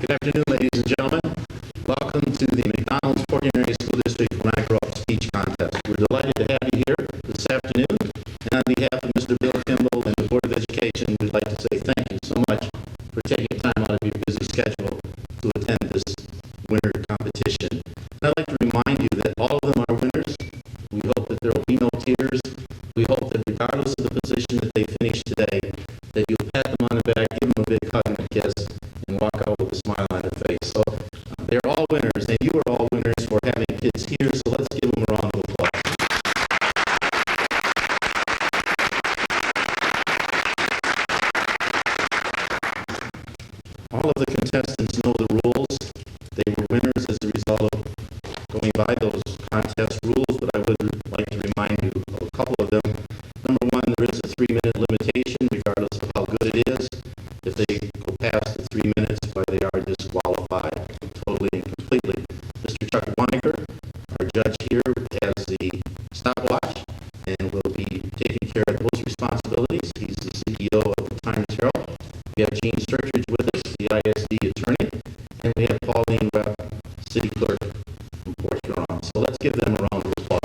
Good afternoon, ladies and gentlemen. Welcome to the McDonald's Portland Area School District When I Grow Up speech contest. We're delighted to have you here this afternoon. And on behalf of Mr. Bill Kimball and the Board of Education, we'd like to say thank you so much for taking time out of your busy schedule to attend this winter competition. And I'd like to remind you that all of them are winners. We hope that there will be no tears. We hope that regardless of the position that they finish today, that you'll pat them on the back, give them a big hug and a kiss, and walk out with a smile on their face. So they're all winners, and you are all winners for having kids here, so let's give them a round of applause. All of the contestants know the rules. They were winners as a result of going by those contest rules, but I would like to remind you of a couple of them. Number one, there is a 3-minute limitation, regardless of how good it is. If they go past the 3 minutes, they are disqualified totally and completely. Mr. Chuck Waniger, our judge here, has the stopwatch and will be taking care of those responsibilities. He's the CEO of the Times-Herald. We have Gene Sturridge with us, the ISD attorney, and we have Pauline Webb, city clerk from Port Huron. So let's give them a round of applause.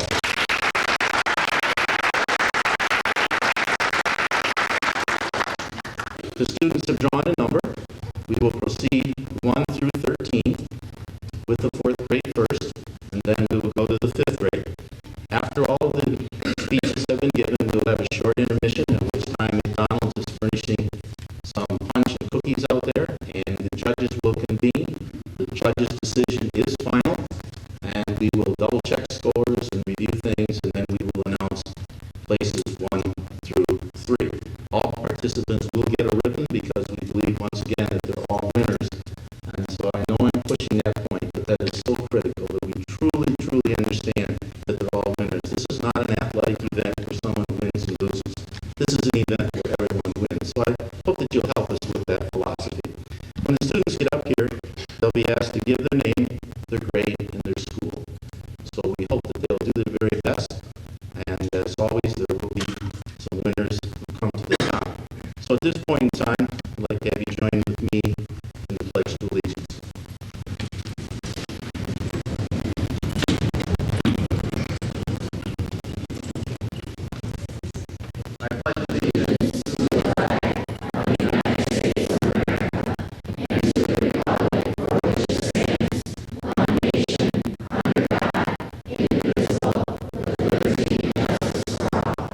The students have drawn a number. We will proceed 1 through 13 with the 4th grade first, and then we will go to the 5th grade. After all of the speeches have been given, we'll have a short intermission, at which time McDonald's is furnishing some punch and cookies out there, and the judges will convene. The judge's decision is final, and we will double check scores and review things, and then we will announce places 1 through 3. All participants will get a ribbon because we believe once again that they're all winners. And so I know I'm pushing that point, but that is so critical that we truly, truly understand that they're all winners. This is not an athletic event where someone wins and loses. This is an event where everyone wins. So I hope that you'll help us with that philosophy. When the students get up here, they'll be asked to give their name, their grade, and their school. So we hope that they'll do their very best. And as always, there will be some winners who come to the top. So at this point in time, I'd like to have you join with me in the Pledge of Allegiance. I pledge allegiance to the flag of the United States of America and to the republic for which it stands, one nation, under God, indivisible, with liberty and justice for all.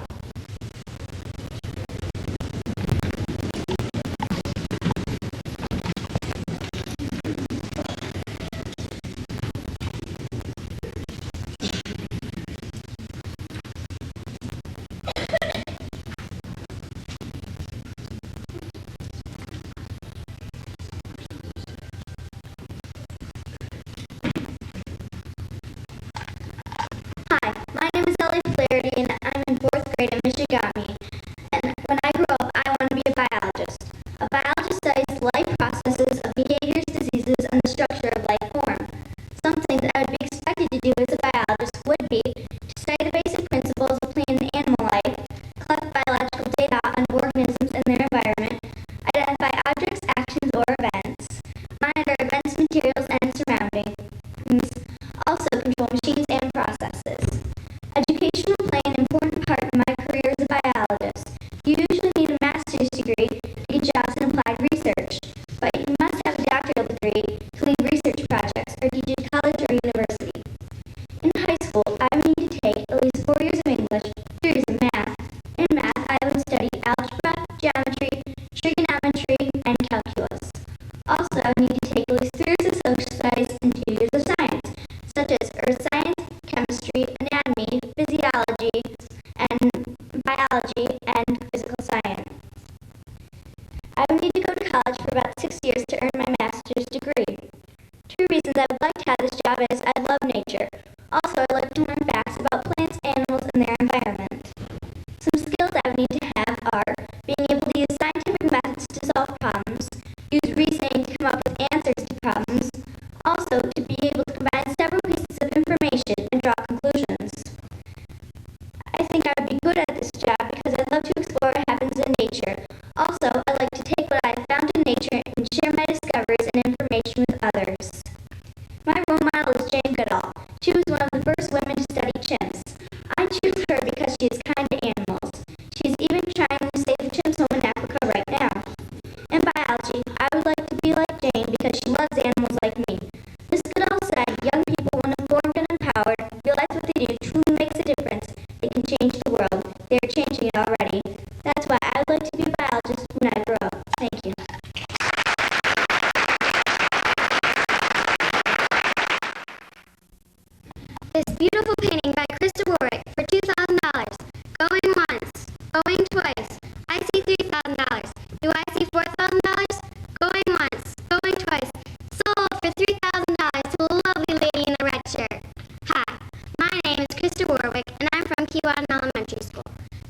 I'm from Keewatin Elementary School,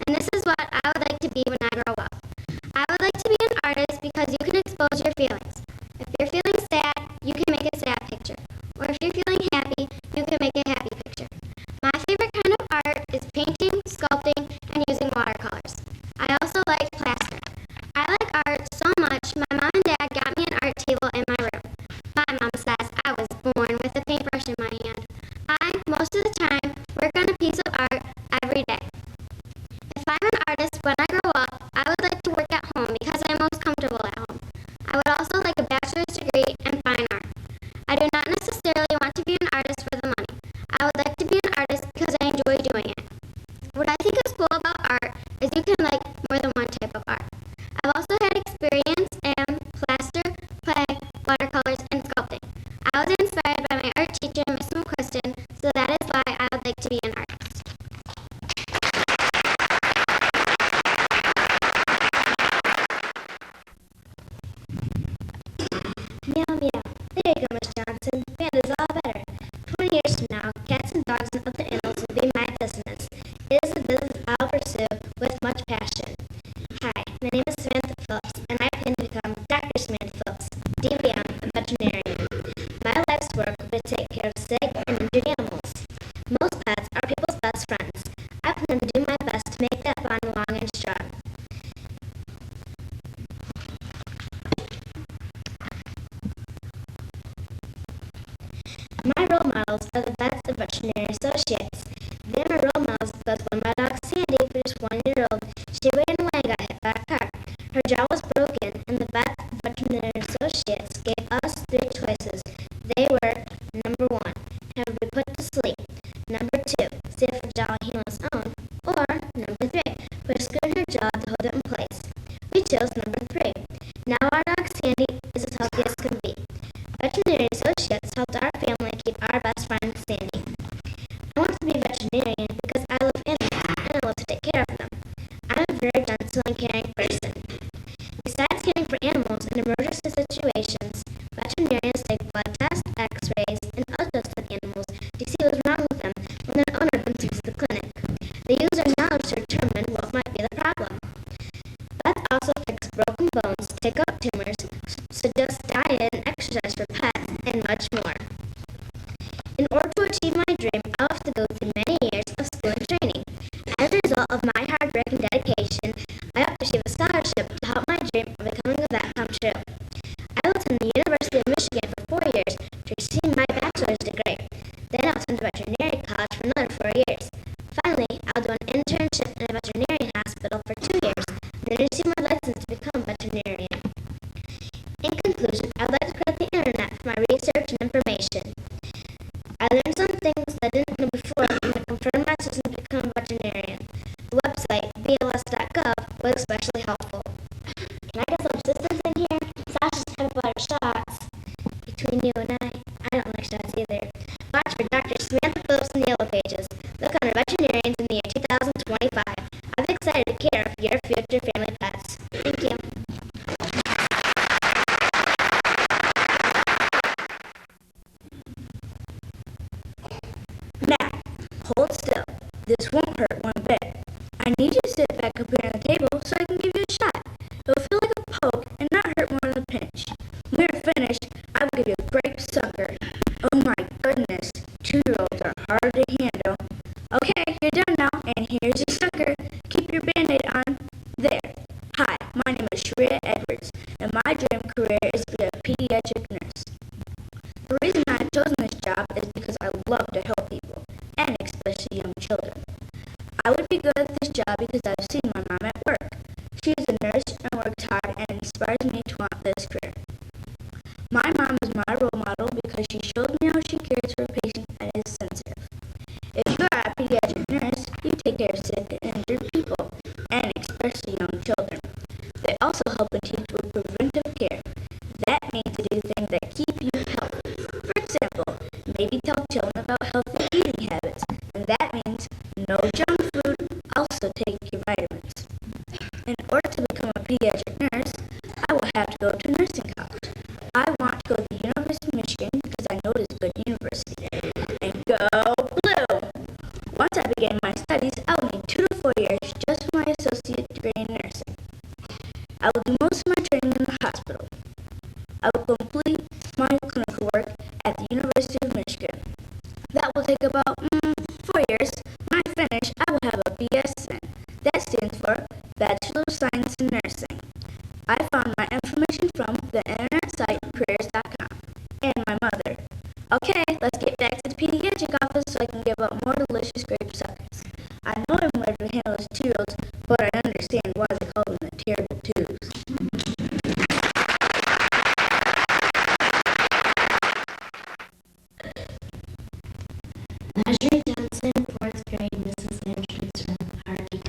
and this is what I would like to be when I grow up. I would like to be an artist because you can expose your feelings. If you're feeling sad, you can make a sad picture. Or if you're feeling happy, you can make a happy picture. My favorite kind of art is painting, sculpting, and using watercolors. I also like plaster. I like art so much, my mom and dad got me an art table in my room. My mom says I was born with a paintbrush in my hand. I, most of the time, work on a piece of art every day. If I'm an artist when I grow up, I would like to work at home because I am most comfortable at home. I would also like a bachelor's degree in fine art. I do not necessarily want to be an artist for the money. I would like to be an artist because I enjoy doing it. What I think is cool about art is you can like more than one type of art. I've also had experience in plaster, clay, watercolors, and sculpting. I was inspired by my art teacher, Miss McQuiston, so that is why I would like to be an artist. Meow meow. There you go, Miss Johnson. Panda's all better. 20 years from now, cats and dogs and other animals will be my business. It is a business I'll pursue with much passion. Hi, my name is Samantha Phillips, and I plan to become Dr. Samantha Phillips, DVM, a veterinarian. My life's work will be to take care of sick and injured animals. Most pets are people's best friends. I plan to do my best to make that bond long and strong. My role models are the vets and veterinary associates. They are my role models because when my dog Sandy was just 1 year old, she ran away and got hit by a car. Her jaw was broken, and the vets and veterinary associates gave us 3 choices. They were, number 1, have her be put to sleep. Number 2, see if her jaw will heal on its own. Or, number 3, put a screw in her jaw to hold it in place. We chose number 3. Now our dog Sandy is as healthy as can be. Veterinary associates helped our family keep our best friend Sandy. I want to be a veterinarian because I love animals and I love to take care of them. I'm a very gentle and caring person. Besides caring for animals in emergency situations, veterinarians take blood tests, x-rays, and ultrasounds on animals to see what's wrong with them when their owner comes to the clinic. They use their knowledge to determine what might be the problem. Vets also fix broken bones, take out tumors, suggest diet and exercise for pets, and much more. In order to achieve my dream, I'll have to go through many years of school and training. As a result of my hard work and dedication, I hope to receive a scholarship to help my dream of becoming a vet come true. I will attend the University of Michigan for 4 years to receive my bachelor's degree. Then I'll attend veterinary college for another 4 years. Finally, I'll do an internship in a veterinary hospital for 2 years, and then receive my license to become a veterinarian. In conclusion, I would like to credit the internet for my research and information. I learned some things that I didn't know before and I confirmed my decision to become a veterinarian. The website, bls.gov, was especially helpful. Can I get some assistance in here? Sasha's talking about her shots. Between you and I don't like shots either. Watch for Dr. Samantha Phillips in the Yellow Pages. Look under veterinarians in the year 2025. I'm excited to care for your future family pets. Thank you. Now, hold still. This won't hurt one bit. I need you to sit back up here on the table so I can give you a shot. It'll feel like a poke and not hurt more than a pinch. When we're finished, I will give you a grape sucker. Oh my goodness, 2-year-olds are hard to handle. Okay, you're done now, and here's your sucker. Keep your band-aid on. There. Hi, my name is Shreya Edwards, and my dream career is to be a pediatric nurse. The reason I've chosen this job is because I love to help people, and especially young children. I would be good at this job because I've seen my mom at work. She is a nurse and works hard and inspires me to want this career. My mom is my role model because she showed me how she cares for a patient and is sensitive. If you are a pediatric nurse, you take care of sick and injured people, and especially young children. They also help and teach with preventive care. That means to do things that keep you healthy. For example, maybe tell children about healthy eating habits, and that means no junk food, also take your vitamins. In order to become a pediatric nurse, I will have to go to nursing college. I want to go to the University of Michigan because I know it is a good university. And go blue! Once I begin my studies, somewhere to handle his 2-year-olds, but I understand why they call them the terrible twos. Ashley Johnson, 4th grade, Mrs. Landry's from Hardy.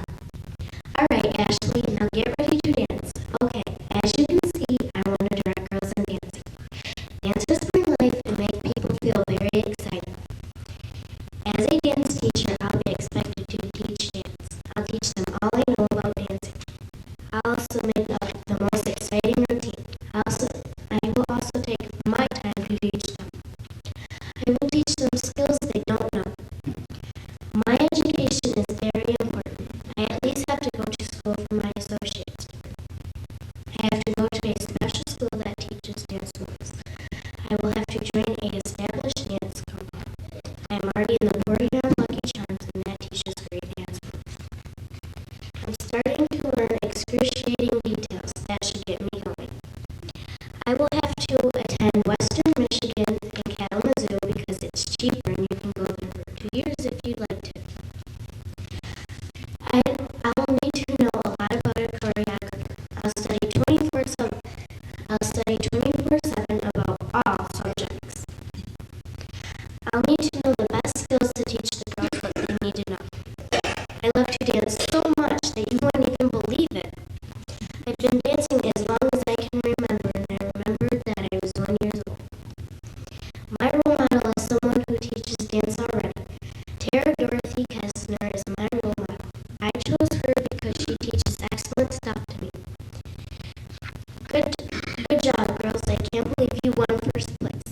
Alright, Ashley, now get ready to dance. Okay, as you can see, I want to direct girls in dancing. Dances bring life and make people feel very excited. As a dance teacher, I'll be expected to teach dance. I'll teach them all I know about dancing. I'll also make up the most exciting routine. I will also take my time to teach them. I will teach them skills they don't know. My education is very important. I at least have to go to school for my associate's degree. I have to go to a special school that teaches dance moves. I will have to join a established dance company. I am already in the boarding on Lucky Charms, and that teaches great dance moves. I'm starting to learn excruciating details that should get me going. I will have to attend Western Michigan and Kalamazoo because it's cheaper and you can go there for 2 years if you'd like to. I'll need to know a lot about a choreographer. I'll study 24/7 about all subjects. I'll need to know the best skills to teach the girls what they need to know. I love to dance so much that you won't even believe it. I've been dancing as long as I can remember, and I remembered that I was 1 year old. My role model is someone who teaches dance already. Tara Dorothy Kessner is my role model. I chose her because she teaches excellent stuff to me. Good job, girls. I can't believe you won first place.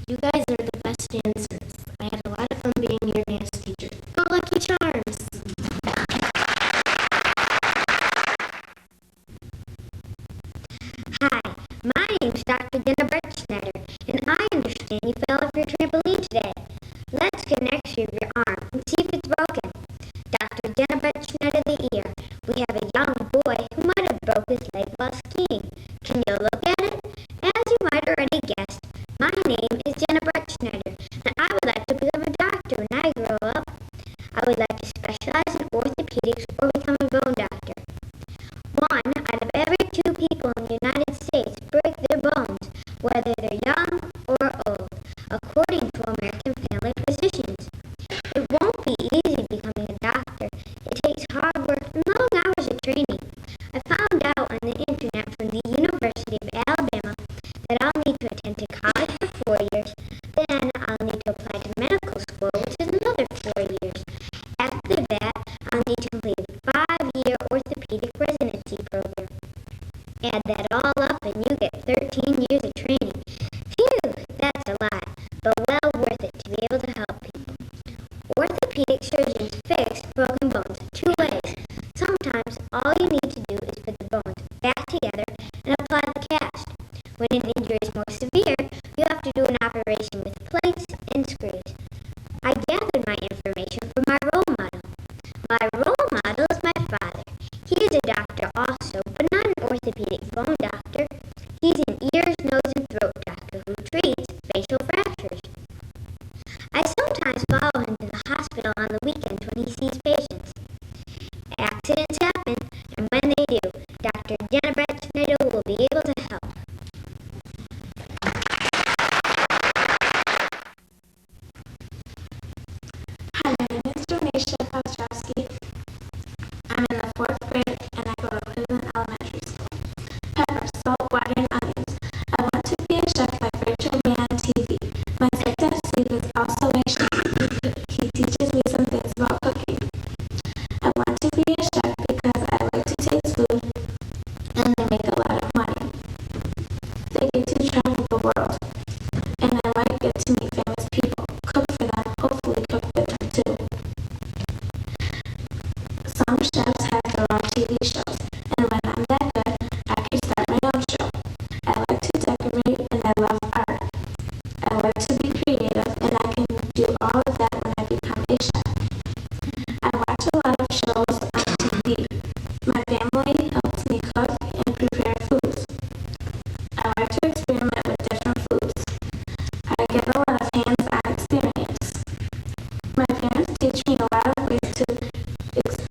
You guys are the best dancers. I had a lot of fun being your dance teacher. Go Lucky Charms! Hi, my name's Dr. Jenna Schneider, and I understand you fell off your trampoline today. Let's connect you with your arm and see if it's broken. Dr. Jenna Schneider the ear. We have a young boy who might have broke his leg while skiing. Can you look at it? As you might already guessed, my name is Jenna Schneider, and I would like to become a doctor when I grow up. I would like to specialize in orthopedics or become a bone doctor. 1 out of every 2 people in the United States break their bones, whether they're young or old, according to American Family Physicians. It won't be easy becoming a doctor. It takes hard work and long hours of training. I found out on the internet from the University of Alabama that I'll need to attend to college for 4 years, then I'll need to apply to medical school, which is another 4 years. After that, I'll need to complete a 5-year orthopedic residency program. Add that all up and you get 13 years of training. Phew, that's a lot, but well worth it to be able to help people. Orthopedic surgeons fix broken bones 2 ways. Sometimes all you need to do is put the bones back together and apply the cast. When an injury is more severe, you have to do an operation with plates and screws. I gathered my information from my role model. My role model is my father. He is a doctor also, but not an orthopedic bone doctor. He's an ears, nose, and throat doctor who treats facial fractures. I sometimes follow him to the hospital on the weekends when he sees patients. Accidents happen, and when they do, Dr. Jenna Schneider will be able to help. Hi, my name is Donatia Ostrowski. I'm in the 4th grade and I go to Cleveland Elementary School. Pepper, salt, water, and onions. I want to be a chef like Rachel Ray on TV. My second Steve is also a chef. He teaches me some things about cooking. I want to be a chef because I like to taste food and they make a lot of money. They get to travel the world and I might get to meet famous people, cook for them, hopefully cook with them too. Some chefs have their own TV shows, and when I'm that good, I can start my own show. I like to decorate and I love art. I like to be creative and I can do all of that when I become a chef. I watch a lot of shows on TV. My family helps me cook and prepare foods. I like to experiment with different foods. I get a lot of hands-on experience. My parents teach me a lot of ways to experiment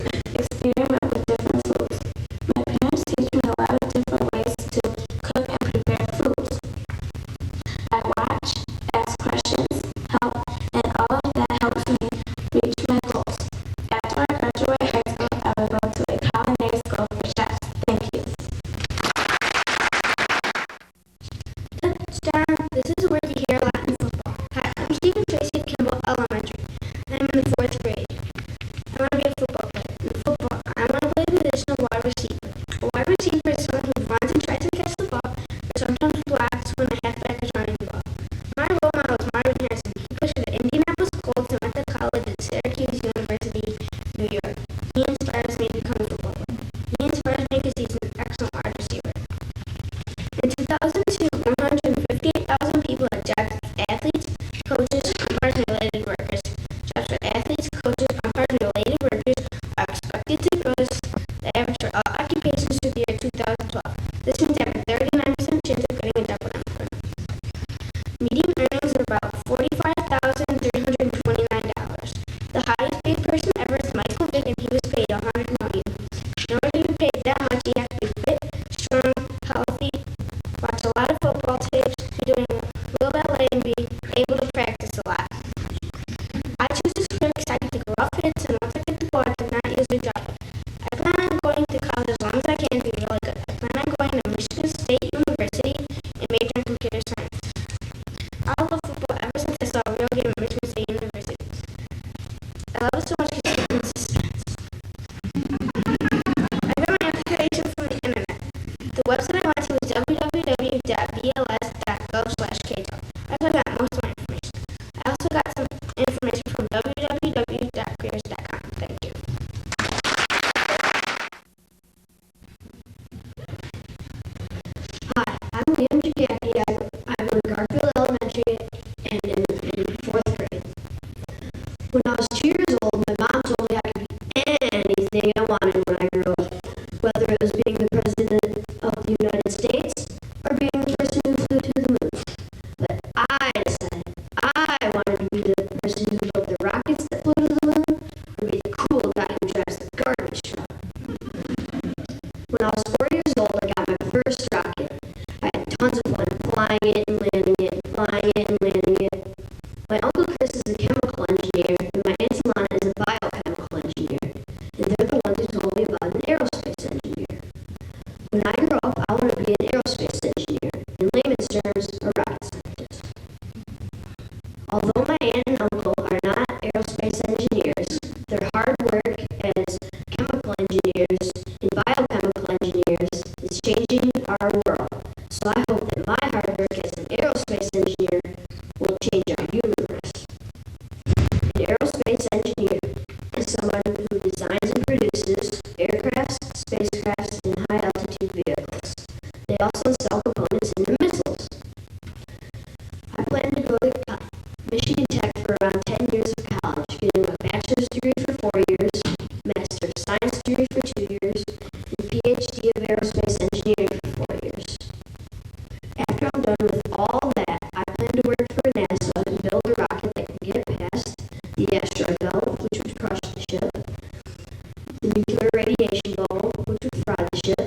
radiation goal, which would fry the ship,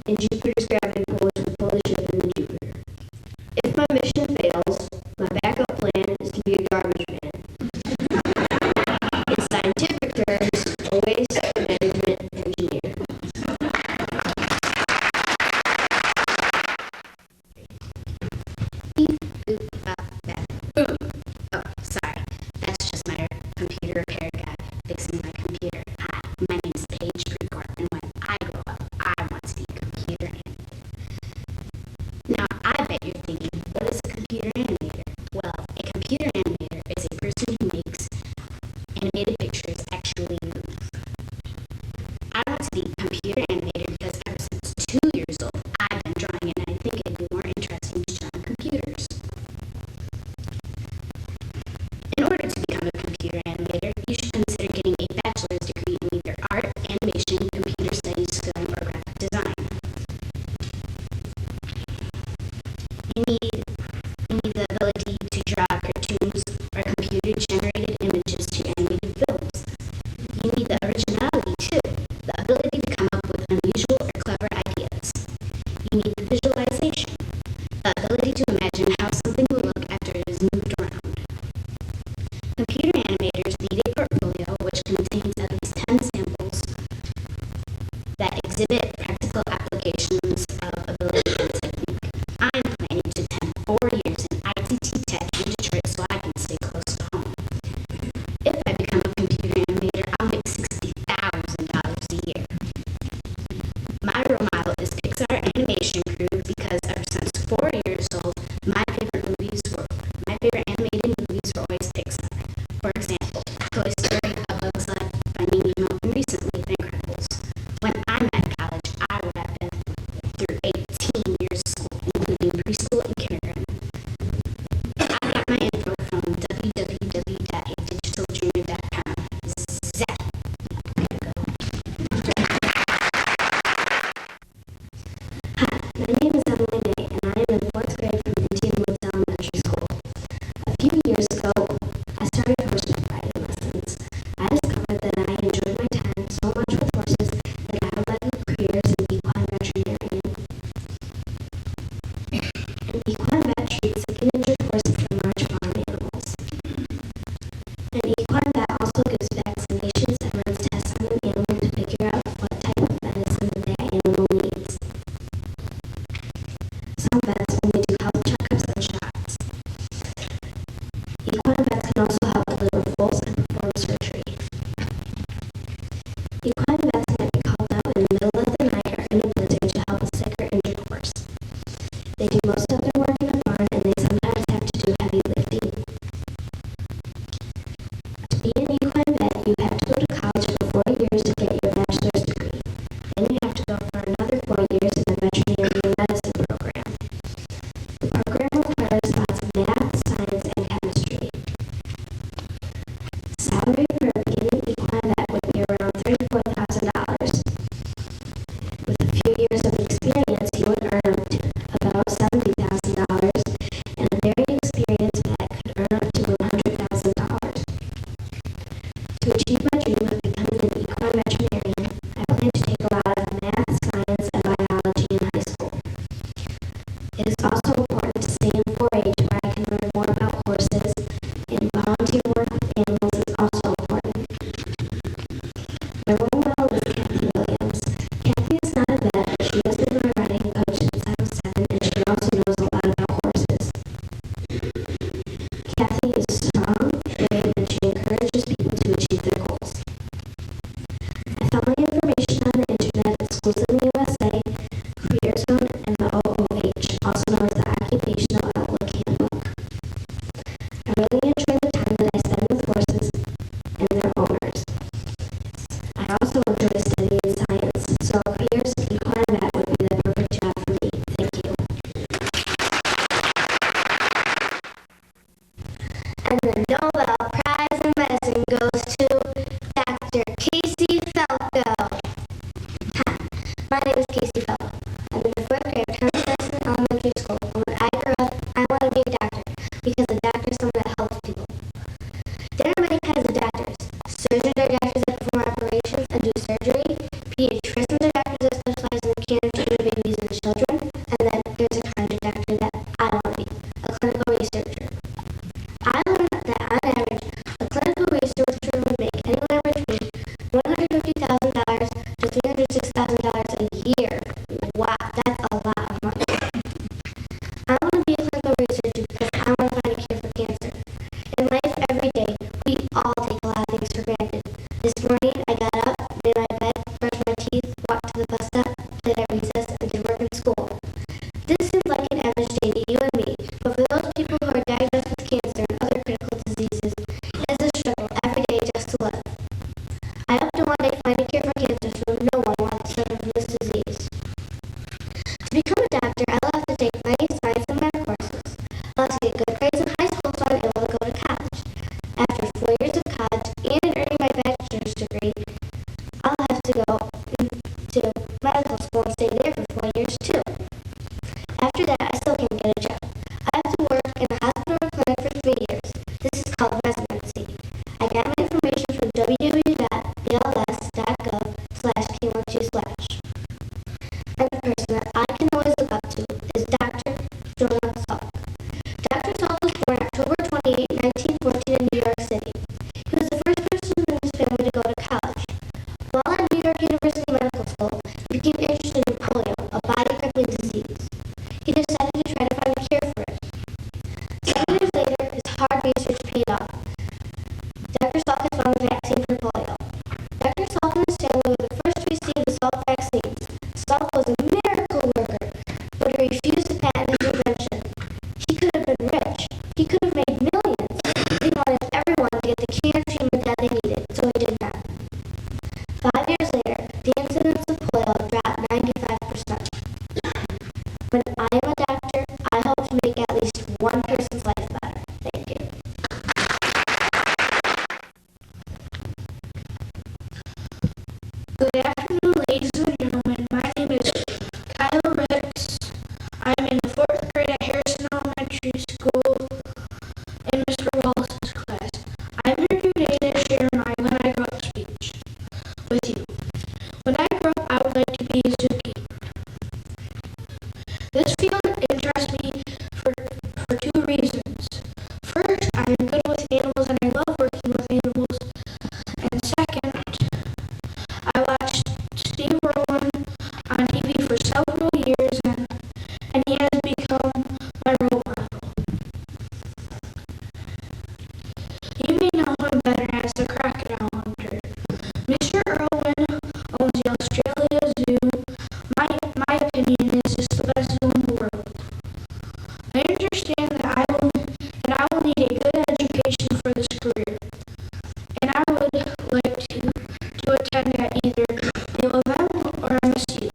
and Jupiter's gravity pull, which would pull the ship into Jupiter. If my mission fails, my backup plan is to be a garbage man. In scientific terms, a waste management engineer. Oh, sorry. That's just my computer repair guy fixing my computer. Hi, my name's Paige Precourt, and when I grow up, I want to be a computer animator. Now, I bet you're thinking, what is a computer animator? Well, a computer animator is a person who makes animated pictures actually move. I want to be a computer animator because ever since 2 years old, I've been drawing, and I think it'd be more interesting to draw on computers. In order to become a computer animator, you should consider getting a bachelor's degree in either art, animation, computer studies, film, or graphic design. You need the ability to draw cartoons or computer-generated images to animated films. You need the originality too, the ability to come up with unusual or clever ideas. You need the visualization, the ability to imagine how something will look after it is moved around. Computer animators need a portfolio which contains at least 10 samples that exhibit practical applications of ability and technique. I'm planning to attend 4 years in ITT Tech in Detroit so I can stay close to home. If I become a computer animator, I'll make $60,000 a year. My role model is Pixar Animation Crew because ever since 4 years old, my favorite animated movies were always Pixar. For example, Toy Story, A Bug's Life, Finding Nemo, and recently The Incredibles. When I'm at college, I would have been through 18 years of school, including preschool and kindergarten. I got my info from www.addigitaljunior.com. Zach, way to go. Hi, my name is Emily May, and I am in 4th grade from Indian Woods Elementary School. A few years ago, I started horseback riding lessons. I discovered that I enjoyed my time so much with horses that I would like a career as an equine veterinarian. An equine vet treats sick and injured horses and large farm animals. An equine vet also gives vaccinations and runs tests on an animal to figure out what type of medicine that animal needs. Some vets only do health checkups and shots. Equine vets can also help deliver foals and perform surgery. Equine vets might be called out in the middle of the night or in a blizzard to help a sick or injured horse. They do most of their work in a barn and they sometimes have to do heavy lifting. To be an equine vet, you have to go to college for 4 years to get your bachelor's degree. Then you have to go for another 4 years in a veterinary medicine program. The program requires lots of math, science, and chemistry. Salary for a beginning equine vet would be around $34,000. With a few years of experience, you would earn up to about $70,000, and a very experienced vet could earn up to $100,000. To achieve my dream of becoming an equine veterinarian, I plan to take a lot of math, science, and biology in high school. It is also important to stay in 4-H where I can learn more about horses, and volunteer work with animals is also important. My role model is Kathy Williams. Kathy is not a vet, but she has been my riding coach since I was 7, and she also knows a lot about horses. Kathy is strong, brave, and she encourages people to achieve their goals. I found my information on the internet at schools in the USA, Career Zone, and the OOH, also known as the Occupational Outlook Handbook. I really enjoy the time that I spend with horses and their owners. I also enjoy studying science, so a career as an equine vet would be the perfect job for me. Thank you. And the Nobel Prize in Medicine goes to Dr. Casey Falco. one day find a cure for cancer so no one will have to suffer from this disease. To become a doctor, I will have to take many science and math courses. I'll have to get good grades in high school so I'm able to go to college. After 4 years of college and earning my bachelor's degree, I'll have to go to medical school and stay there for 4 years too. After that, I still can't get a job. I have to work in a hospital or clinic for 3 years. This is called residency. I got my information from www.bls.gov/chemo2/. And the person that I can always look up to is Dr. Jonah Salk. Dr. Salk was born October 28, 1914 in New York City. He was the first person in his family to go to college. While at New York University Medical School, he became interested in polio, a body-crippling disease. He decided to try to find a cure for it. 7 years later, his hard research paid off. Dr. Salk has found a vaccine for polio. Dr. Salk and his family were the first to receive the Salk vaccine. Salk was a miracle worker, but he refused to patent his invention. He could have been rich. He could have made millions. He wanted everyone to get the care and treatment that they needed, so he did not. 5 years later, the incidence of polio dropped 95%. When I am a doctor, I hope to make at least one person's life better. Thank you. Good afternoon, ladies and gentlemen. My name is Kyle Ricks. I'm in the 4th grade at Harrison Elementary School in Mr. Wallace's class. I'm here today to share my When I Grow Up speech with you. When I grow up, I would like to be a zookeeper. This field interests me for 2 reasons. First, I'm good with animals and I love working with animals. And second, I watched Steve Irwin on TV for several years and he has become my role model. You may know him better as the crocodile hunter. Mr. Irwin owns the Australia Zoo. My opinion is it's the best zoo in the world. I understand that I will need a good education for this career, and I would like to attend at either the LaVelle or MSU.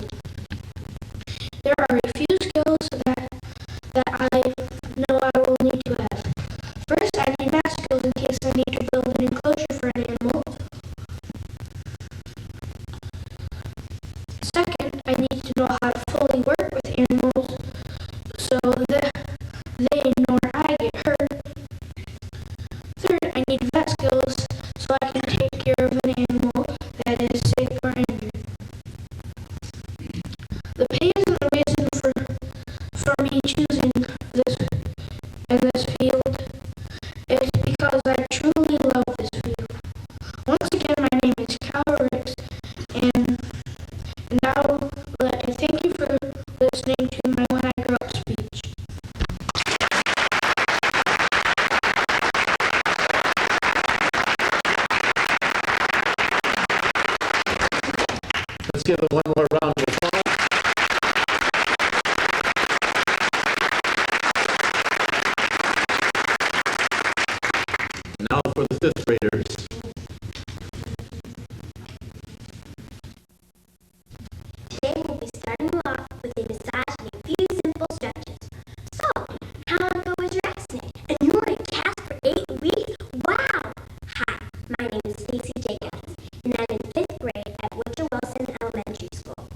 There are a few skills that I know I will need to have. First, I need math skills in case I need to build an enclosure for an animal. Second, I need to know how to fully work with animals so that they nor I get hurt. Third, I need vet skills so I can take care of an animal that is sick or injured. The pay isn't the reason for me choosing this field. It's because I truly love this field. Once again, my name is Kyle Ricks, and now thank you for listening to my When I Grow Up speech. Let's give it one more round of applause. Now for the 5th graders. Today we'll be starting off with a massage and a few simple stretches. So, how long ago was your accident? And you were in a cast for 8 weeks? Wow! Hi, my name is Stacey Jacobs, and I'm in 5th grade at Woodrow Wilson Elementary School.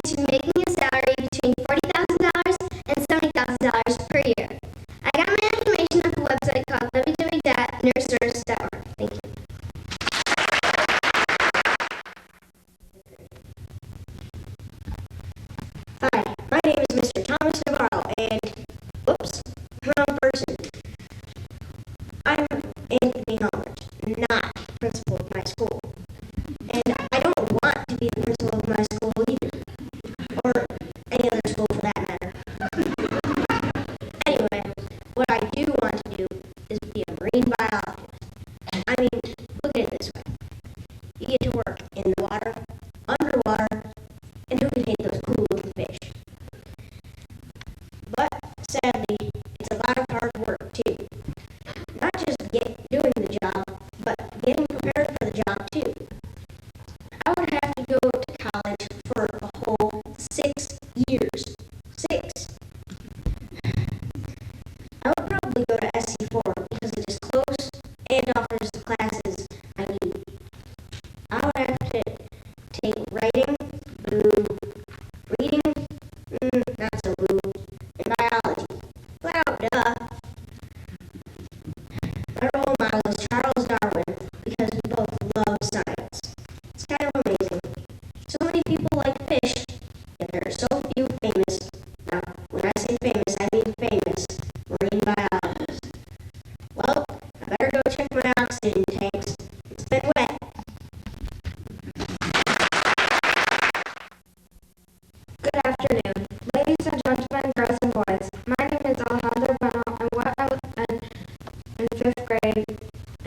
to making a salary between $40,000 and $70,000 per year. I got my information at the website called www.nurseservice.org. Thank you. Hi, my name is Mr. Thomas Navarro, and whoops, wrong person. I'm Anthony Helmert, not principal of my school. And I don't want to be the principal of my school either. Or any other school for that matter. Anyway, what I do want to do is be a marine biologist. I mean, look at it this way. You get to work in the water, underwater, and who can hate those cool little fish? But sadly, it's a lot of hard work too. Not just doing the job, but getting prepared for the job too. I would have to go to college for a whole 6 years. 6. I would probably go to SC4 because it is close and offers the classes I need. I would have to take writing, boo, reading, not so boo, and biology. Well, duh. My role model is Charles Darwin because we both love science. It's kind of amazing. So many people like fish, and there are so few famous, now when I say famous, I mean famous, marine biologists. Well, I better go check my oxygen tanks. It's been wet. Good afternoon, ladies and gentlemen, girls and boys. My name is Alejandro Bueno, and what I was in 5th grade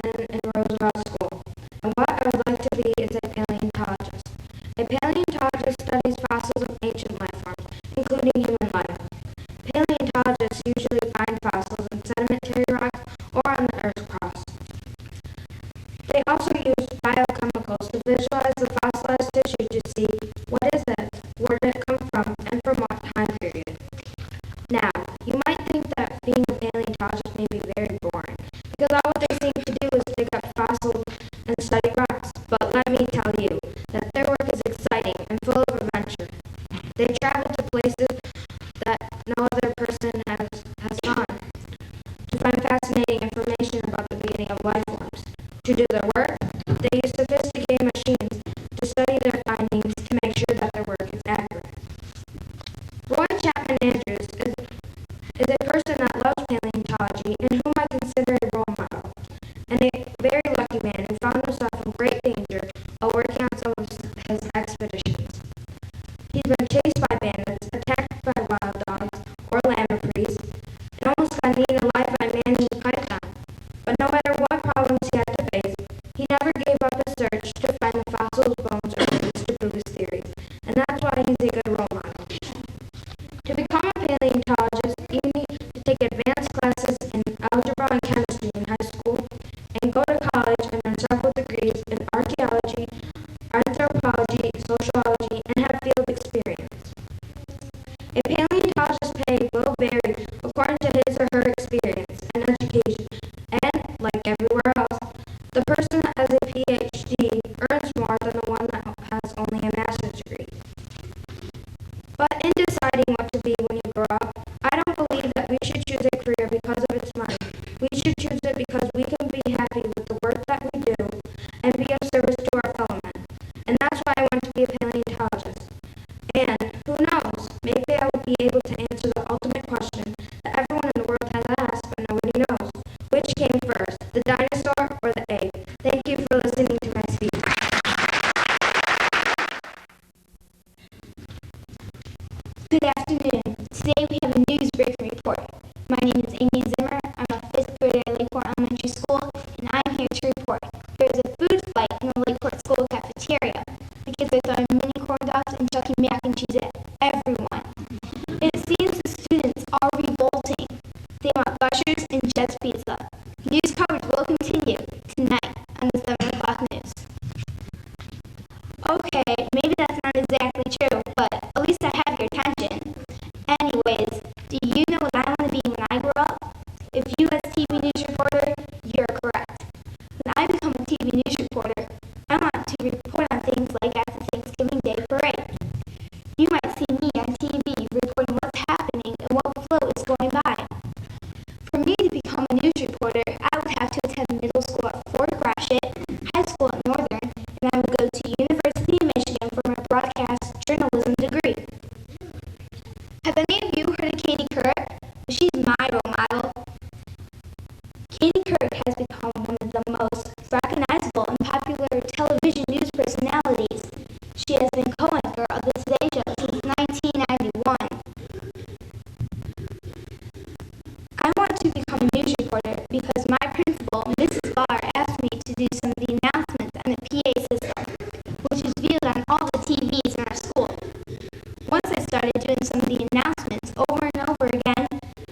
in Roosevelt School. And what I would like to be is a paleontologist. A paleontologist studies fossils of ancient life forms, including human life. Paleontologists usually find fossils in sedimentary rocks or on the Earth's crust. They also use biochemicals to visualize the fossilized tissue to see what is it, where did it come from, and from what time period. Now, you might think that being a paleontologist may be very boring, because all what they seem to do is dig up fossils and study rocks, but let me tell you that their work is exciting and full of adventure. They travel to places that no other person has gone to find fascinating information about the beginning of life forms. To do their work, they use sophisticated machines to study their findings to make sure that their work is accurate. Roy Chapman Andrews is a person that loves paleontology and whom I consider a role model, and a very lucky man who found himself in great danger while working on some of his expeditions. He's been chased by bandits, attacked by wild dogs or lampreys, and almost got eaten alive by a man-eating python. But no matter what problems he had to face, he never gave up his search to find the fossils, bones, or roots to prove his theories, and that's why he's a good role model. To become a paleontologist, you need to take advanced classes in algebra and chemistry in high school, and go to college and earn several degrees in archaeology, anthropology, sociology, and have field experience. A paleontologist's pay will vary according to his or her experience and education, and, like everywhere else, the person that has a PhD earns more than the one that has only a master's degree. But in deciding what to be when you grow up, I don't believe that we should choose a career because of its money. We should choose it because we can be happy with the work that we do and be of service to our fellow men. And that's why I want to be a paleontologist. And who knows, maybe I will be able to answer the ultimate question that everyone in the world has asked but nobody knows. Which came first, the dinosaur or the egg? Thank you for listening to my speech. Good afternoon. Today we have a news breaking report. My name is Amy Zimmer. I'm a 5th grader at Lakeport Elementary School, and I'm here to report there is a food fight in the Lakeport School cafeteria. The kids are throwing mini corn dogs and chucking mac and cheese at everyone. It seems the students are revolting. They want Gushers and Jets Pizza. News coverage will continue tonight on the 7 o'clock news. Okay, maybe that's not exactly true, but at least I have your attention. Anyways, do you know what I want to be when I grow up? If you as TV news reporter, you're correct. When I become a TV news reporter, I want to report on things like at the Thanksgiving Day parade. You might some of the announcements over and over again,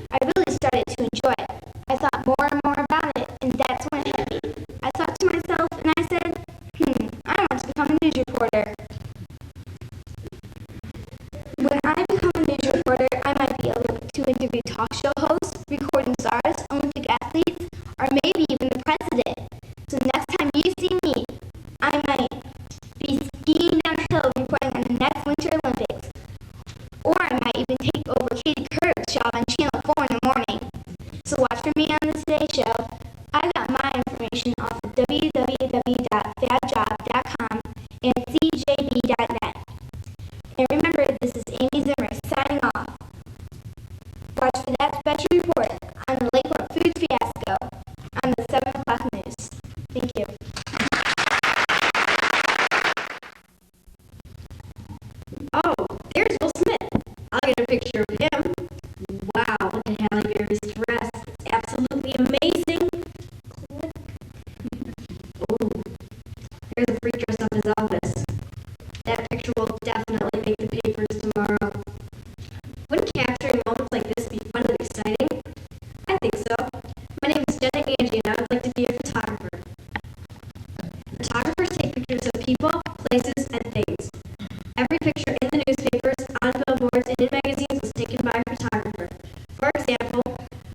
I really started to enjoy it. I thought more and more about it, and that's when it hit me. I thought to myself, and I said, I want to become a news reporter. When I become a news reporter, I might be able to interview talk show hosts, recording stars, Olympic athletes, or maybe even the president. So next time you see me, I might be skiing down a hill reporting on the next Winter Olympics. Or I might even take over Katie Couric's job on Channel 4 in the morning. So watch for me on the Today Show. I got my information off of www.fabjob.com and cjb.net. And remember, this is Amy Zimmer signing off. Watch for that special report on the Lakeport Food Fiasco on the 7 o'clock news. Thank you. Oh, there's Will Smith. I'll get a picture of him. Wow, look at Halle Berry's dress. It's absolutely amazing. Oh, there's a freak dressed up as Elvis. That picture will definitely make the papers tomorrow. Wouldn't capturing moments like this be fun and exciting? I think so. My name is Jenna Angie, and I would like to be a photographer. Photographers take pictures of people, places, and things. Every picture in the newspapers, on billboards, and in magazines was taken by a photographer. For example,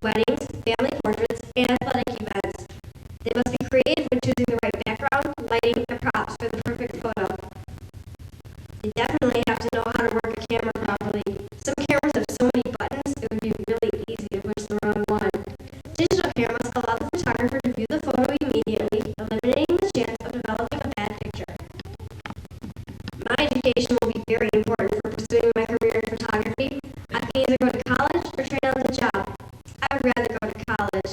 weddings, family portraits, and athletic events. They must be creative when choosing the right background, lighting, and props for the perfect photo. You definitely have to know how to work a camera properly. Some cameras have so many buttons, it would be really easy to push the wrong one. Digital cameras allow the photographer to view the photo immediately, eliminating the chance of developing a bad picture. My education will be very important for pursuing my career in photography. I can either go to college or train on the job. I would rather go to college.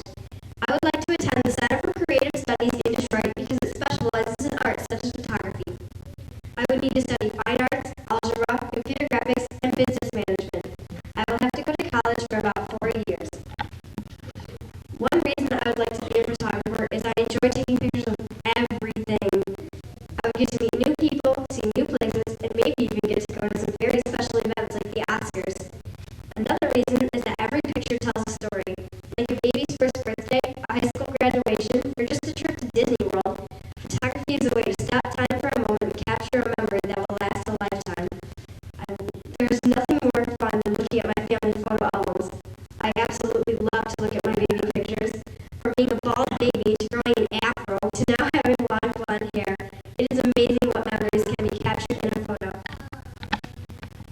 I would like to attend the Center for Creative Studies in Detroit because it specializes in arts such as photography. I would need to study fine arts, algebra, computer graphics, and business management. I will have to go to college for about 4 years. One reason I would like to be a photographer is I enjoy taking pictures of everything. I would get to meet new people, see new places, and maybe even get to go to some very special events like the Oscars. Another reason is that every picture tells a story. Like a baby's first birthday, a high school graduation, or just a trip to Disney World. Photography is a way to stop time for a moment and capture a memory that will last a lifetime. There's nothing more fun than looking at my family photo albums. I absolutely love to look at my baby pictures. From being a bald baby to growing an afro to now having long blonde hair, it is amazing what memories can be captured in a photo.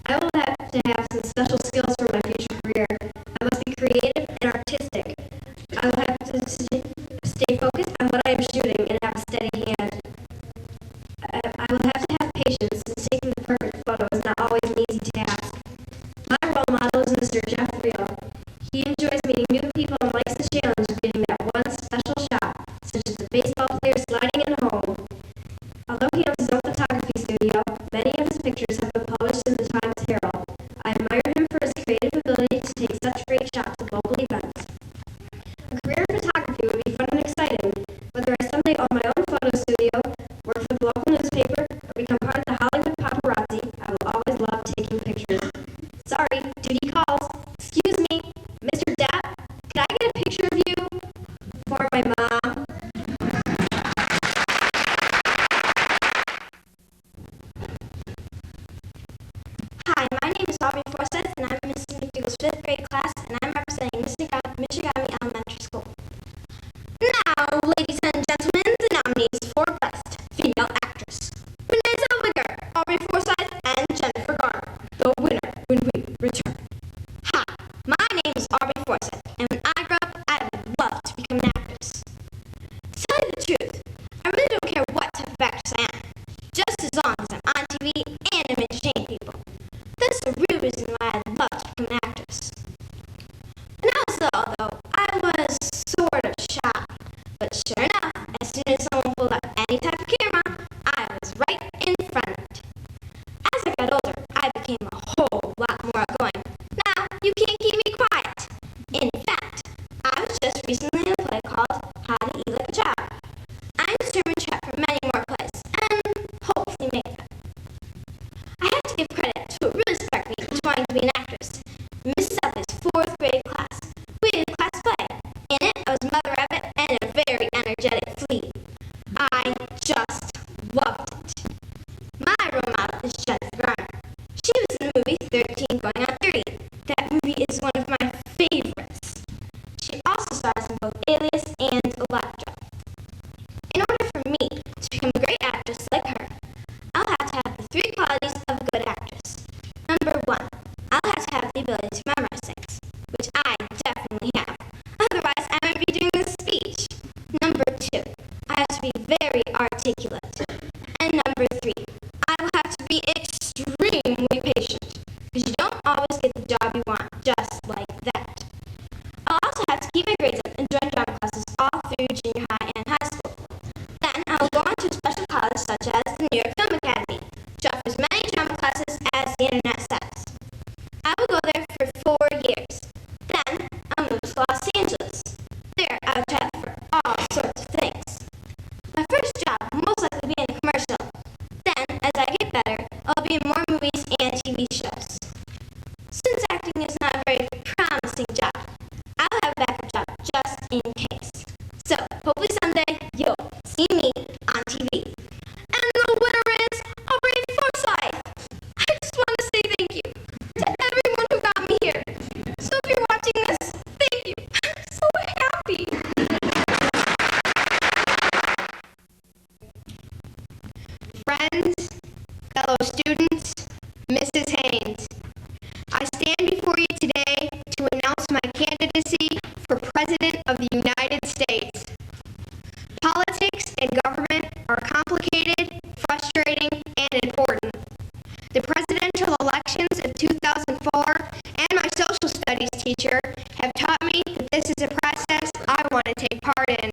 I will have to have some special skills for my future career. I must be creative and artistic. I will have to stay focused on what I am shooting and have a steady hand. I will have to have patience since taking the perfect photo is not always an easy task. My role model is Mr. Jeff Reel. He enjoys meeting new people and likes the challenge of getting that one special shot, such as the baseball player sliding in home. Although he owns his own photography studio, many of his pictures have been published in the Times Herald. I admire him for his creative ability to take such great shots at local events. A career in photography would be fun and exciting. Whether I someday own my own photo studio, work for the local newspaper, or become part of the Hollywood paparazzi, I will always love taking pictures. Sorry, duty calls. Excuse me, Mr. Depp, could I get a picture of you? For my mom. Hi, my name is Aubrey Forsyth, and I'm Mrs. McDougal's 5th grade class, and I'm representing Michigami Elementary School. Now, ladies and gentlemen, the nominees for Best Female Actress: Renee Zellweger, Aubrey Forsyth, and Jennifer Garner. The winner when we return. Hi, my name is Aubrey Forsyth, and when I grow up, I would love to become an actress. To tell you the truth, I really don't care what type of actress I am, just as long as I'm on TV and I'm entertaining people. That's the real reason why I'd love to become an actress. movie 13 Going on 30. That movie is one of my favorites. She also stars in both Alias and Electra. In order for me to become a great actress like her, I'll have to have the three qualities of a good actress. Number one, I'll have to have the ability to memorize things, which I definitely have. Otherwise, I wouldn't be doing this speech. Number two, I have to be very articulate. And number three, I will have to be extremely patient, because you don't always get the job you want just like that. I'll also have to keep my grades up and join drama classes all through junior high and high school. Then I will go on to a special college such as the New York Film Academy, which offers many drama classes as the internet says. I will go there for 4 years. Then I'll move to Los Angeles. There I will travel for all sorts of things. My first job will most likely be in a commercial. Then, as I get better, I'll be in more movies and TV shows. Since acting is not a very promising job, I'll have a backup job just in case. So, hopefully someday you'll see me on TV. And the winner is Aubrey Forsyth. I just want to say thank you to everyone who got me here. So if you're watching this, thank you. I'm so happy. Friends, fellow students, Mrs. Haynes, I stand before you today to announce my candidacy for President of the United States. Politics and government are complicated, frustrating, and important. The presidential elections of 2004 and my social studies teacher have taught me that this is a process I want to take part in.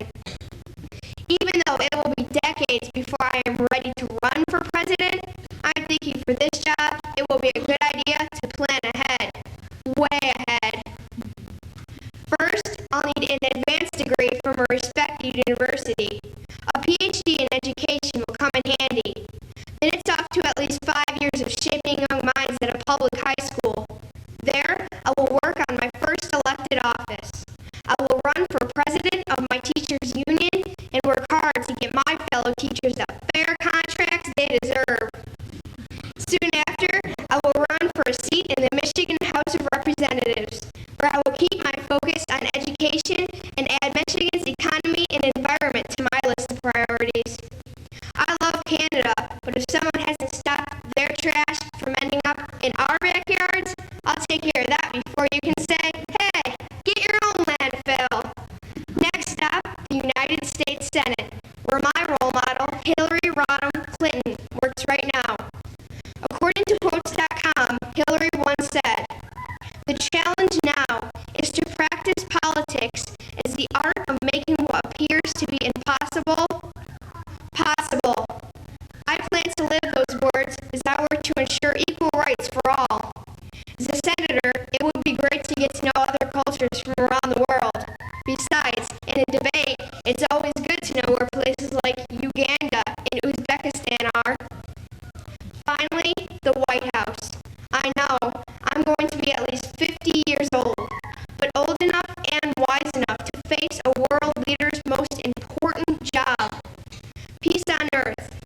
Even though it will be decades before I am ready to run for president, I'm thinking for this job, it will be a good idea to plan ahead, way ahead. First, I'll need an advanced degree from a respected university. A PhD in education will come in handy. Then it's off to at least 5 years of shaping young minds at a public high school. There, I will work on my first elected office. I will run for president of my teachers' union and work hard to get my fellow teachers the fair contracts they deserve. Soon after, I will run for a seat in the Michigan House of Representatives, where I will keep my focus on education and add Michigan's economy and environment to my list of priorities. I love Canada, but if someone hasn't stopped their trash from ending up in our backyards, I'll take care of that before you can say, hey, get your own landfill. Next stop, the United States Senate, where my role model, Hillary Rodham Clinton, works right now. According to Quotes.com, Hillary once said, "The challenge now is to practice politics as the art of making what appears to be impossible, possible." I plan to live those words as I work to ensure equal rights for all. As a senator, it would be great to get to know other cultures from around the world. Besides, in a debate, it's always good to know where places like Uganda and Uzbekistan are. Finally, the White House. I know I'm going to be at least 50 years old, but old enough and wise enough to face a world leader's most important job. Peace on earth.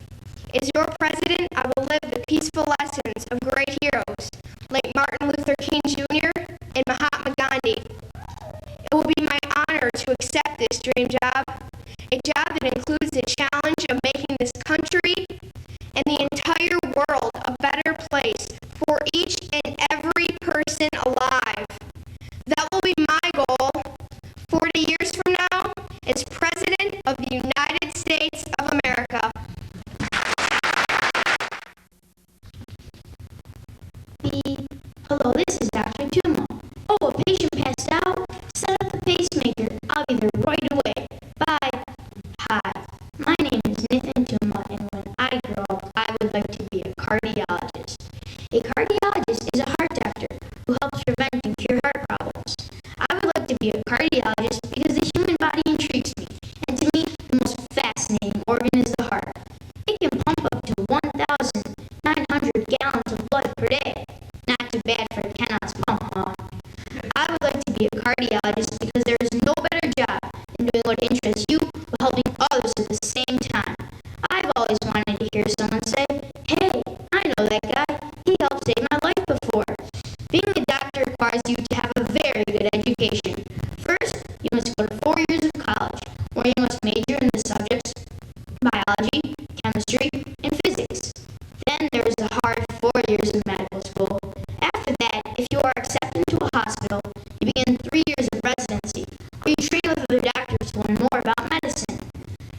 As your president, I will live the peaceful lessons of great heroes like Martin Luther King Jr. and Mahatma Gandhi. It will be my honor to accept this dream job, a job that includes the challenge of making this country and the entire world a better place for each and every person alive. That will be my goal 40 years from now as President of the United States of America. Beep. Hello, this is Dr. Tumo. Oh, a patient passed out? Set up the pacemaker. I'll be there right away. Bye. Hi, my name is Nathan Tumo, and when I grow up, I would like to be a cardiologist. A cardiologist is a heart doctor who helps prevent and cure heart problems. I would like to be a cardiologist because the human body intrigues me, and to me, the most fascinating organ is the heart. It can pump up to 1,900 gallons of blood per day. Not too bad for a 10-ounce pump, huh? I would like to be a cardiologist because there is no better job than doing what interests you while helping others at the same time. I've always wanted to hear someone say, "Hey, I know that guy. He helped save my life before." requires you to have a very good education. First, you must go to 4 years of college, where you must major in the subjects biology, chemistry, and physics. Then there is the hard 4 years of medical school. After that, if you are accepted into a hospital, you begin 3 years of residency, where you train with other doctors to learn more about medicine.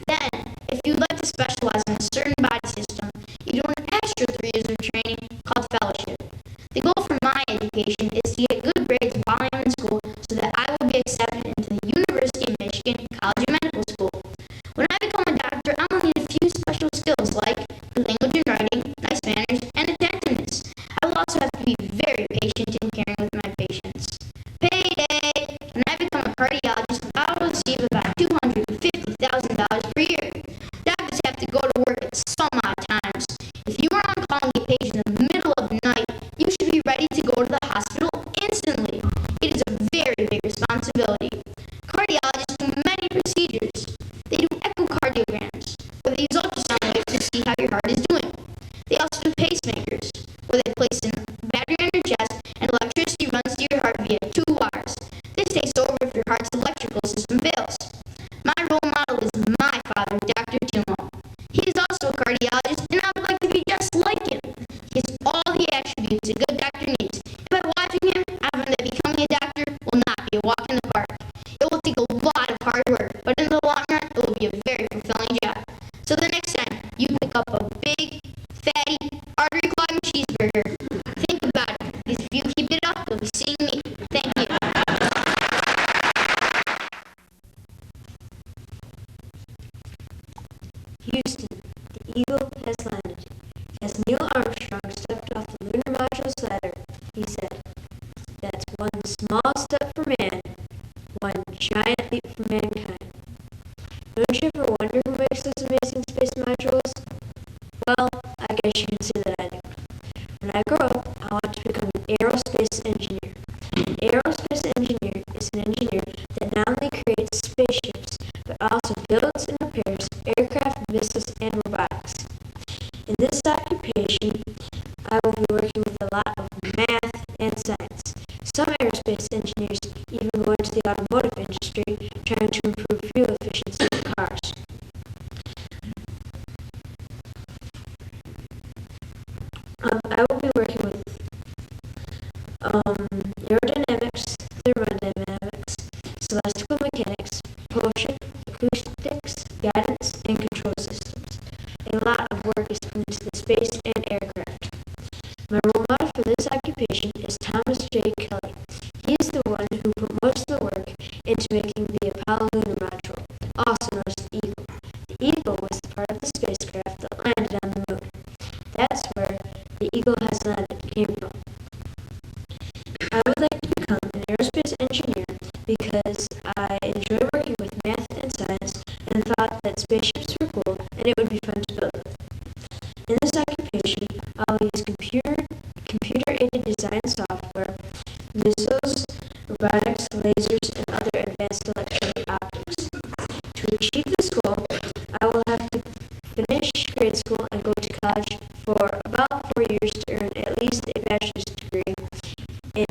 Then, if you'd like to specialize in a certain body system, you do an extra 3 years of training called fellowship. The goal for my education is to get good grades while I'm in school so that I will be accepted into the University of Michigan College of Medical School. When I become a doctor, I will need a few special skills like good language and writing, nice manners, and attentiveness. I will also have to be very patient and caring with my patients. Payday! When I become a cardiologist, I will receive about $250,000 per year. Doctors have to go to work at some odd times. If you are on call and get paged in the middle of the night, you should be ready to go to the hospital instantly. It is a very big responsibility. Cardiologists do many procedures. They do echocardiograms, where they use ultrasound waves to see how your heart is doing. They also do pacemakers, where they place a battery on your chest and electricity runs to your heart via 2 wires. This takes over if your heart's electrical system fails. My role model is my father, Dr. Tumo. He is also a cardiologist, and I would like to be just like him. He has all the attributes a good doctor needs, and by watching him, I found that becoming a doctor will not be a walk in the park. It will take a lot of hard work, but in the long run, it will be a very fulfilling job. So the next time you pick up a big, fatty, artery-clogging cheeseburger, think about it, because if you keep it up, you'll be seeing me. Thank you. Houston, the eagle has landed. As Neil Armstrong stepped off the lunar module's ladder, he said, "That's one small step for man, one giant leap for mankind." Don't you ever wonder who makes those amazing space modules? Well, I guess you can say that I do. When I grow up, I want to become an aerospace engineer. An aerospace engineer is an engineer that not only creates spaceships, but also builds and repairs aircraft, missiles, and robotics. In this occupation, I will be working with a lot of math and science. Some aerospace engineers even go into the automotive industry trying to improve fuel efficiency in cars. I will be working with aerodynamics, thermodynamics, celestial mechanics, propulsion, acoustics, guidance, and control systems. A lot of work is put into the space and aircraft. My role model for this occupation is Thomas J. Kelly. He is the one who put most of the work into making the Apollo lunar module, also known as the Eagle. The Eagle was the part of the spacecraft that landed on the moon. That's where the Eagle has landed came from. I would like to become an aerospace engineer because I enjoy working with math and science and thought that spaceships were cool and it would be fun to build with. In this occupation, I'll use computer-aided design software, missiles, robotics, lasers, and other advanced electronic optics. To achieve this goal, I will have to finish grade school and go to college for about 4 years to earn at least a bachelor's degree in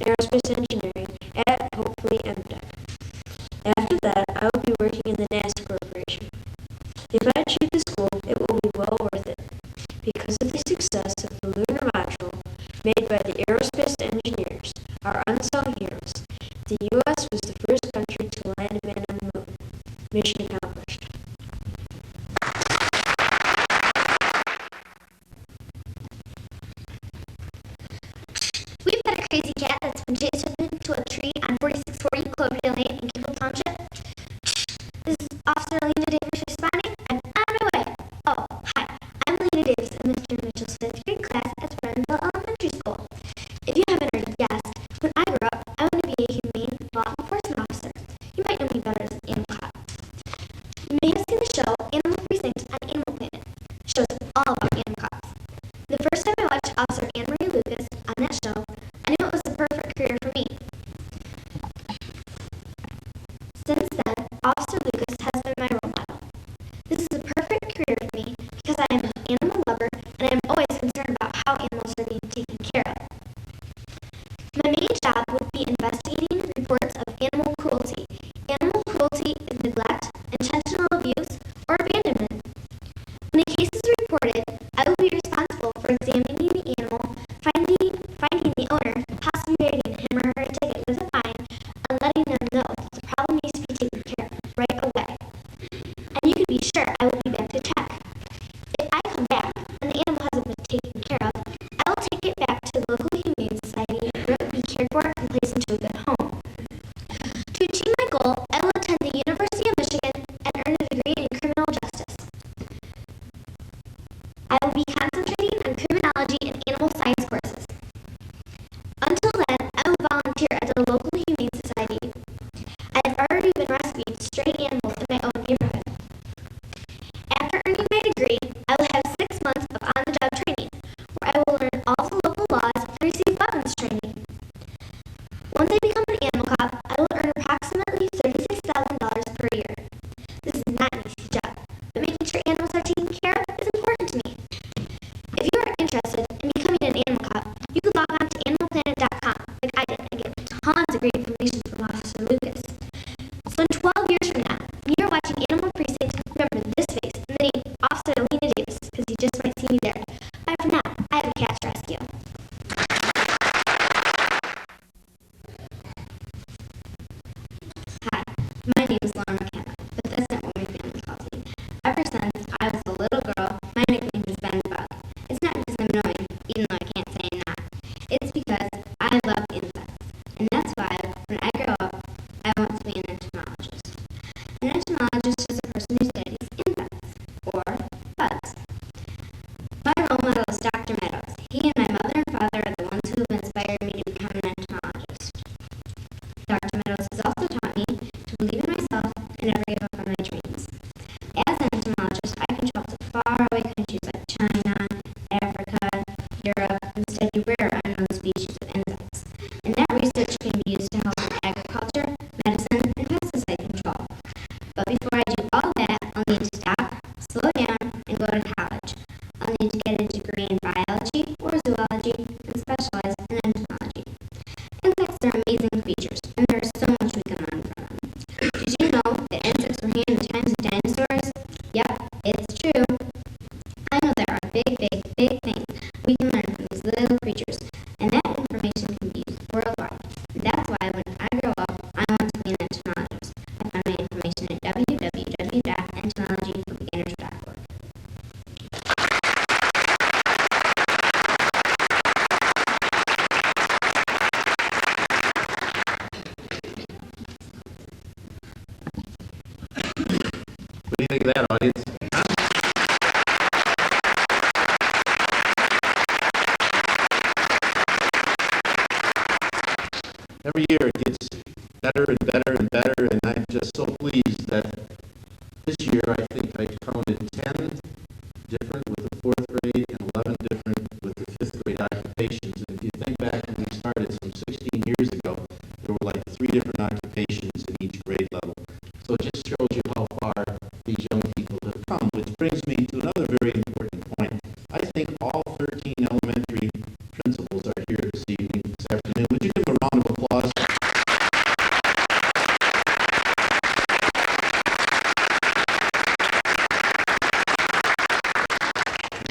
aerospace engineering at hopefully MTech. After that, I will be working in the NASA Corporation. If I achieve this goal, it will be well worth it. Because of the success of the lunar module made by the aerospace engineers, our unsung heroes, the U.S. was the first country to land a man on the moon. Mission accomplished. We've got a crazy cat that's been chased into a tree on 4640 Cloverdale Lane in Kimball Township. This is Officer Alina Davis responding. I'm on my way. Oh, hi. I'm Alina Davis in Mr. Mitchell's 5th grade class at Sprenville Elementary School. If you haven't already guessed, when I grow up, I want to be a humane law enforcement officer. You might know me better as an animal cop. You may have seen the show Animal Precinct on Animal Planet. The show's all about animal cops. The first time I watched Officer Anne Marie Lucas on that show, I knew it was the perfect career for me. Since then, Officer Lucas has been my role model. This is a perfect career for me because I am an animal lover and I am always concerned about how animals are being taken care of. My main job place into a good home. To achieve my goal, I will attend the University of Michigan and earn a degree in criminal justice. I will be concentrating on criminology and animal science courses. Until then, I will volunteer at the local humane society. I have already been rescuing stray animals in my own neighborhood. After earning my degree, I will have 6 months of on-the-job training, where I will learn all the local laws and receive weapons training. Once I become an animal cop, I will earn approximately $36,000 per year. This is not an easy job, but making sure animals are taken care of is important to me. If you are interested in becoming an animal cop, you can log on to animalplanet.com like I did and get tons of great information from Officer Lucas. So in 12 years from now, when you're watching Animal Precinct, remember this face and the name Officer Alina Davis, because you just might see me there. Bye for now. I have a catch rescue. Hi, my name is Laura McKenna, but that's not what my family calls me. Ever since I was a little girl, my nickname has been Bug. It's not because I'm annoying, even though I can't say I'm not. It's because I love insects, and that's why when I grow up, I want to be an entomologist. An entomologist is a person who studies insects, or bugs. My role model is Dr. Meadows. He and my mother and father are the ones who have inspired me to become an entomologist. Dr. Meadows has also taught me to believe in myself and never give up on my dreams. As an entomologist, I can travel to faraway countries like China, Africa, Europe, and study rare unknown species of insects. And that research can be used to help in agriculture, medicine, and pesticide control. But before I do all that, I'll need to stop, slow down, and go to college. I'll need to get a degree in biology or zoology and specialize in entomology. Insects are amazing creatures, and there is so much we can learn from them. Did you know that insects were here in the times of dinosaurs? Yep, it's true. I know there are big things we can learn from these little creatures, and that information can be used worldwide. That's why when I grow up, I want to be an entomologist. I found my information at www.entomologyforbeginners.org. What do you think of that, audience? Every year it gets better and better and better, and I'm just so pleased that this year I think I counted 10 different with the 4th grade and 11 different with the 5th grade occupations. And if you think back when we started some 16 years ago, there were like 3 different occupations in each grade level. So it just shows you how far these young people have come, which brings me to another very important point. I think all 13 elementary principals are here this evening, this afternoon. Would you give them a round of applause?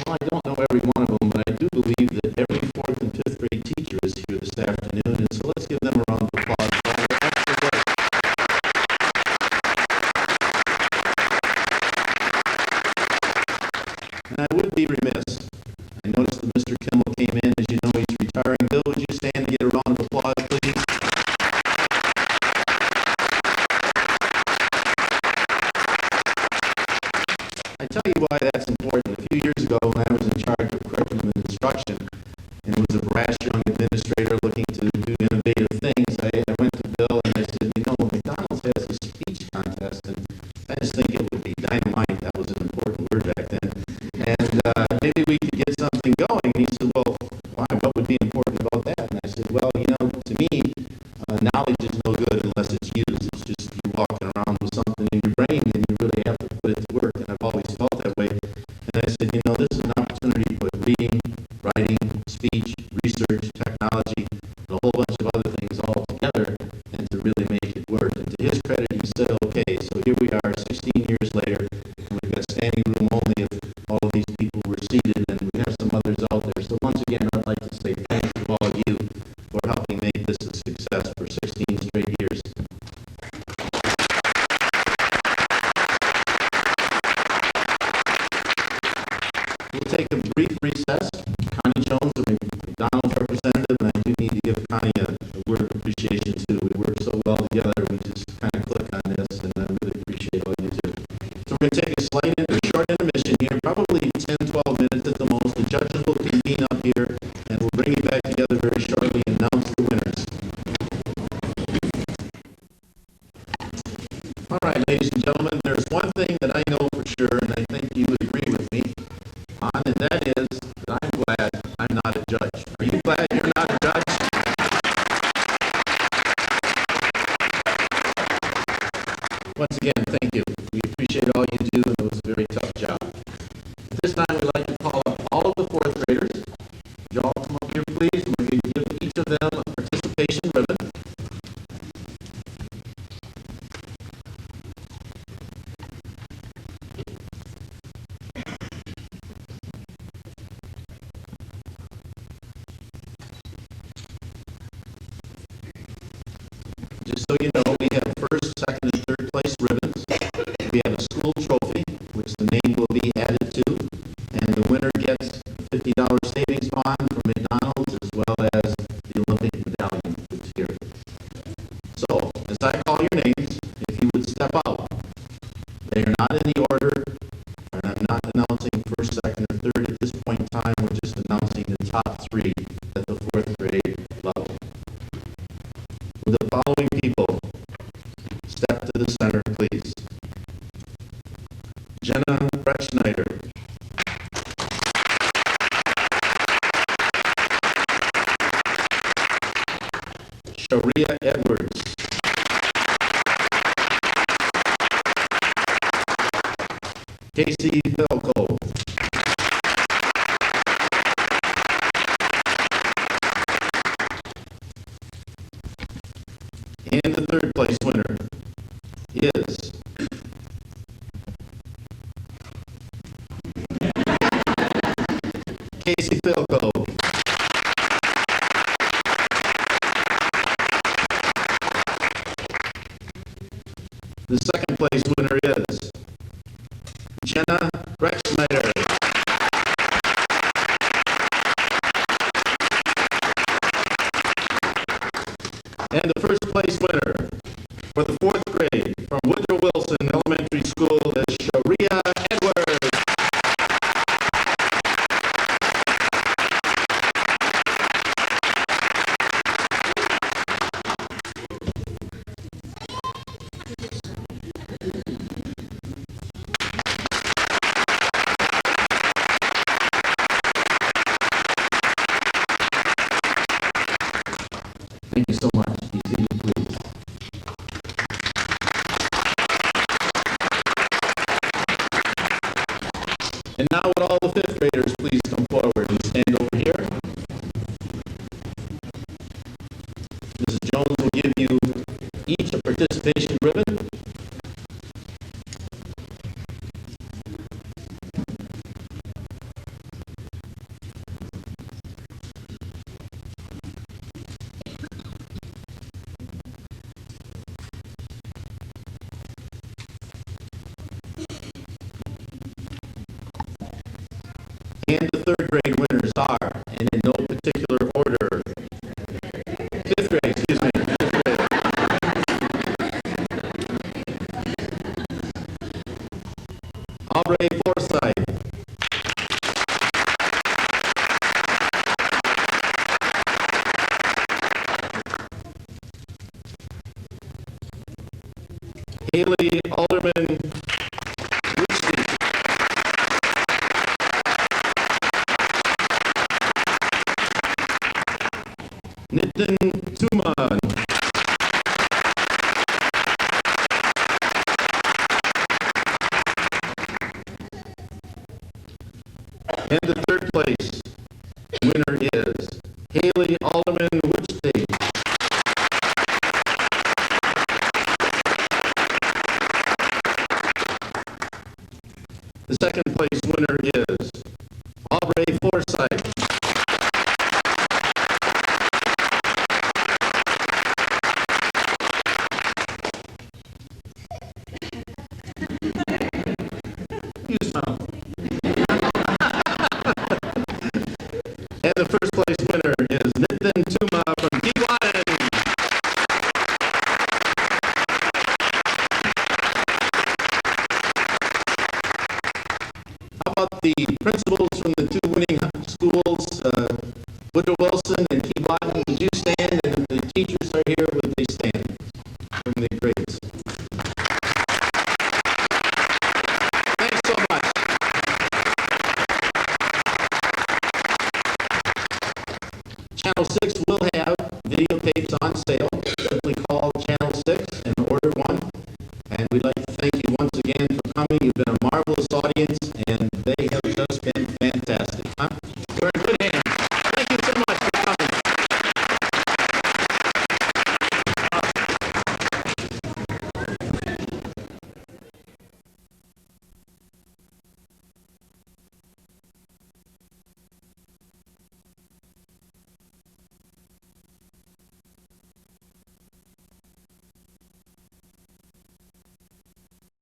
Well, I don't know every one of them, but I do believe that every 4th and 5th grade teacher is here this afternoon, and so let's give them a round of applause for all their extra work. And I would be remiss. I noticed that Mr. Kimmel came in. As you know, he's retiring. Bill, would you stand and get a round of applause, please? I tell you why that's important. A few years ago, when I was in charge of curriculum and instruction, and was a brash young administrator looking to do innovative things, I went to Bill and I said, you know, McDonald's has a speech contest, and I just think it would be dynamite. That was an important word back then. And maybe we could get something going. And he said, well, why? What would be important about that? And I said, well, you know, to me, knowledge is no good unless it's used. It's just you're walking around with something in your brain and you really have to put it to work. And I've always felt that way. And I said, you know, this is an opportunity to put reading, writing, speech, research, technology, and a whole bunch of other things all together and to really make it work. And to his credit, he said, okay, so here we are 16 years later, and we've got standing room only if all of these people were seated, and we have some others out there. So once again, I'd like to say thank you to all of you for helping make this a success for 16 straight years. We'll take a brief recess. Connie Jones, the McDonald's representative, and I do need to give Connie a word of appreciation. just so you know, we have first, second, and third place ribbons. We have a school trophy, which the name will be added to, and the winner gets a $50 savings bond from McDonald's as well as the Olympic medallion, which is here. So, as I call your names, if you would step out. They are not in the order, and I'm not announcing first, second, or third at this point in time. We're just announcing the top three at the fourth grade level. Will the following people step to the center, please? Jenna Brettschneider. Sharia Edwards. Casey Velko. And the third place winner is Casey Velko. The second place winner is Jenna Brettschneider. And the first place winner for the fourth grade from Woodrow Wilson Elementary School is Sharia Edwards. Thank you so much. Be seated, please. And now would all the fifth graders please come forward and stand over here. Mrs. Jones will give you each a participation ribbon. And the third grade winners are, and in no particular order, fifth grade, excuse me, fifth grade. Aubrey Forsyth. Haley Alderman Woodsey. Nitin Tuman. And the third place winner is Haley Alderman Woodstein. The second place winner is Aubrey Forsyth. You smile. And the first place winner is Nitin Tuma from Keewatin. How about the principals from the two winning schools, Woodrow Wilson and Keewatin? Would you stand? And if the teachers are here, would they stand from the grades? Thanks so much. Channel 6 will have videotapes on sale.